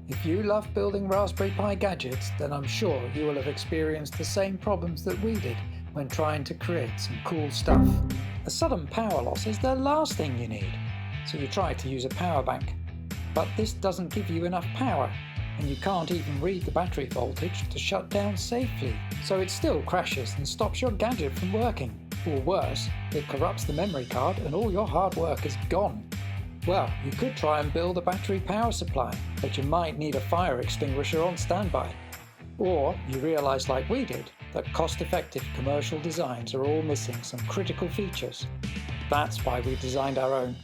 If you love building Raspberry Pi gadgets, then I'm sure you will have experienced the same problems that we did when trying to create some cool stuff. A sudden power loss is the last thing you need, so you try to use a power bank. But this doesn't give you enough power, and you can't even read the battery voltage to shut down safely. So it still crashes and stops your gadget from working. Or worse, it corrupts the memory card and all your hard work is gone. Well, you could try and build a battery power supply, but you might need a fire extinguisher on standby. Or you realize, like we did, that cost-effective commercial designs are all missing some critical features. That's why we designed our own